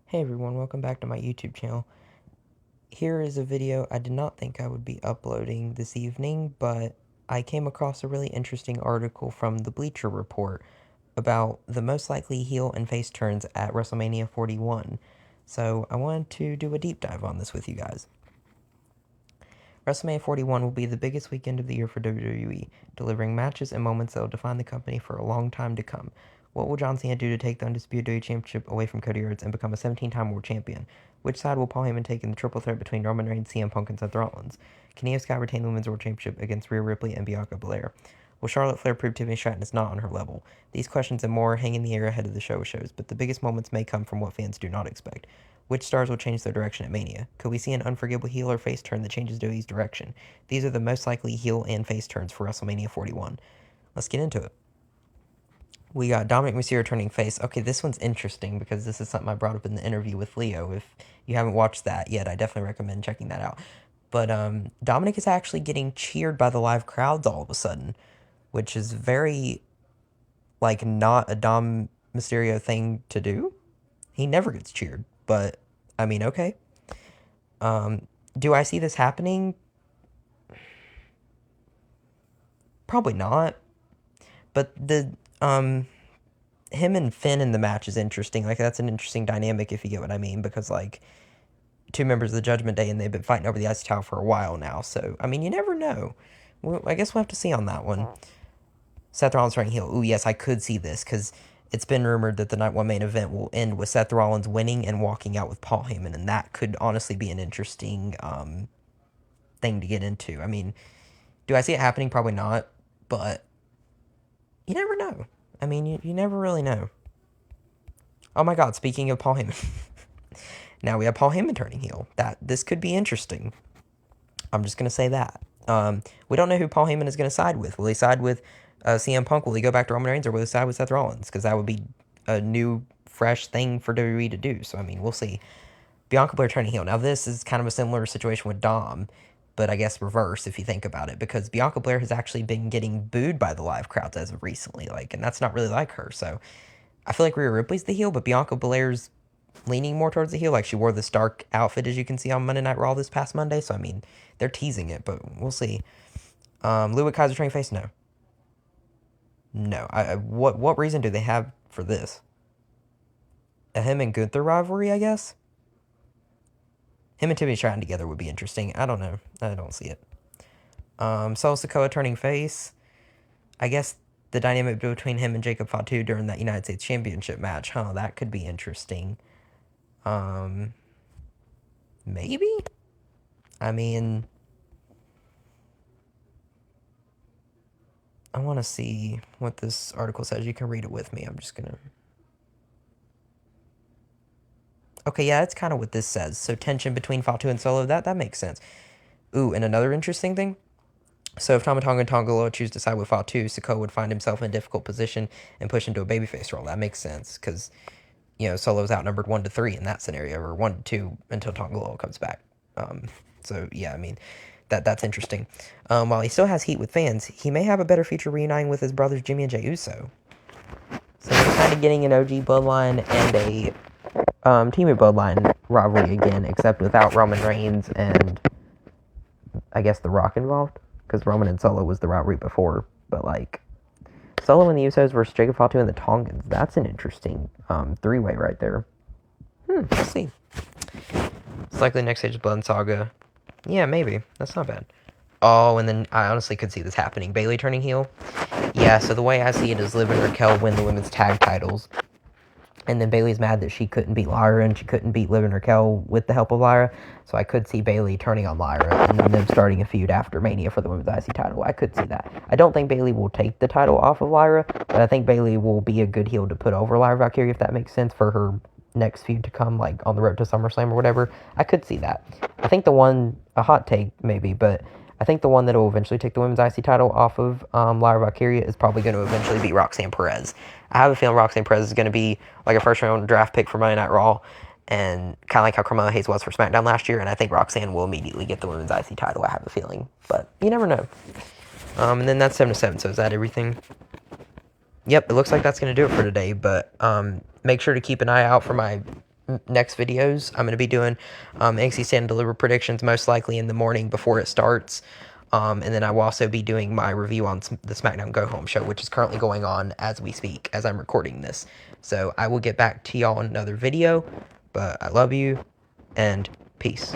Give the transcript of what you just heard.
Hey everyone, welcome back to my YouTube channel. Here is a video I did not think I would be uploading this evening, but I came across a really interesting article from the Bleacher Report about the most likely heel and face turns at WrestleMania 41. So I wanted to do a deep dive on this with you guys. WrestleMania 41 will be the biggest weekend of the year for WWE, delivering matches and moments that will define the company for a long time to come. What will John Cena do to take the Undisputed WWE Championship away from Cody Rhodes and become a 17-time world champion? Which side will Paul Heyman take in the triple threat between Roman Reigns, CM Punk, and Seth Rollins? Can Io Sky retain the Women's World Championship against Rhea Ripley and Bianca Belair? Will Charlotte Flair prove Tiffany Stratton is not on her level? These questions and more hang in the air ahead of the shows, but the biggest moments may come from what fans do not expect. Which stars will change their direction at Mania? Could we see an unforgivable heel or face turn that changes WWE's direction? These are the most likely heel and face turns for WrestleMania 41. Let's get into it. We got Dominic Mysterio turning face. Okay, this one's interesting because this is something I brought up in the interview with Leo. If you haven't watched that yet, I definitely recommend checking that out. But Dominic is actually getting cheered by the live crowds all of a sudden, which is very, not a Dom Mysterio thing to do. He never gets cheered, but, I mean, okay. Do I see this happening? Probably not. But him and Finn in the match is interesting. That's an interesting dynamic, if you get what I mean, because, two members of the Judgment Day, and they've been fighting over the ice towel for a while now. So, I mean, you never know. Well, I guess we'll have to see on that one. Seth Rollins turning heel. Ooh, yes, I could see this, because it's been rumored that the Night 1 main event will end with Seth Rollins winning and walking out with Paul Heyman, and that could honestly be an interesting thing to get into. I mean, do I see it happening? Probably not, but you never know. I mean, you never really know. Oh my god, speaking of Paul Heyman. Now we have Paul Heyman turning heel. This could be interesting. I'm just going to say that. We don't know who Paul Heyman is going to side with. Will he side with CM Punk? Will he go back to Roman Reigns? Or will he side with Seth Rollins? Because that would be a new, fresh thing for WWE to do. So, I mean, we'll see. Bianca Belair turning heel. Now, this is kind of a similar situation with Dom, but I guess reverse if you think about it. Because Bianca Belair has actually been getting booed by the live crowds as of recently. And that's not really like her. So, I feel like Rhea Ripley's the heel, but Bianca Belair's leaning more towards the heel. She wore this dark outfit, as you can see on Monday Night Raw this past Monday. So, I mean, they're teasing it, but we'll see. Ludwig Kaiser turning face? No. No. What reason do they have for this? A him and Gunther rivalry, I guess? Him and Tiffany Stratton together would be interesting. I don't know. I don't see it. Solo Sikoa turning face. I guess the dynamic between him and Jacob Fatu during that United States Championship match. That could be interesting. Maybe? I mean, I want to see what this article says. You can read it with me. I'm just going to... Okay, yeah, that's kind of what this says. So tension between Fatu and Solo, that makes sense. Ooh, and another interesting thing. So if Tama Tonga and Tonga Loa choose to side with Fatu, Sikoa would find himself in a difficult position and push into a babyface role. That makes sense, because, Solo's outnumbered 1-3 in that scenario, or 1-2 until Tonga Loa comes back. So, yeah, I mean, that's interesting. While he still has heat with fans, he may have a better future reuniting with his brothers Jimmy and Jey Uso. So we're kind of getting an OG Bloodline and a Team of Bloodline rivalry again, except without Roman Reigns and, I guess, The Rock involved. Because Roman and Solo was the rivalry before. But, Solo and the Usos versus Jacob Fatu and the Tongans. That's an interesting three-way right there. We'll see. It's likely next stage is Blood and Saga. Yeah, maybe. That's not bad. Oh, and then I honestly could see this happening. Bayley turning heel. Yeah, so the way I see it is Liv and Raquel win the women's tag titles. And then Bayley's mad that she couldn't beat Lyra and she couldn't beat Liv and Raquel with the help of Lyra. So I could see Bayley turning on Lyra and then them starting a feud after Mania for the women's IC title. I could see that. I don't think Bayley will take the title off of Lyra, but I think Bayley will be a good heel to put over Lyra Valkyria, if that makes sense, for her next feud to come, on the road to SummerSlam or whatever. I could see that. I think a hot take maybe, but I think the one that will eventually take the women's IC title off of Lyra Valkyria is probably going to eventually be Roxanne Perez. I have a feeling Roxanne Perez is going to be a first-round draft pick for Monday Night Raw, and kind of like how Carmella Hayes was for SmackDown last year, and I think Roxanne will immediately get the women's IC title. I have a feeling, but you never know. And then that's 7-7, so is that everything? Yep, it looks like that's going to do it for today, but make sure to keep an eye out for my next videos. I'm going to be doing NXT Stand and Deliver predictions most likely in the morning before it starts. And then I will also be doing my review on the SmackDown Go Home show, which is currently going on as we speak, as I'm recording this. So I will get back to y'all in another video, but I love you, and peace.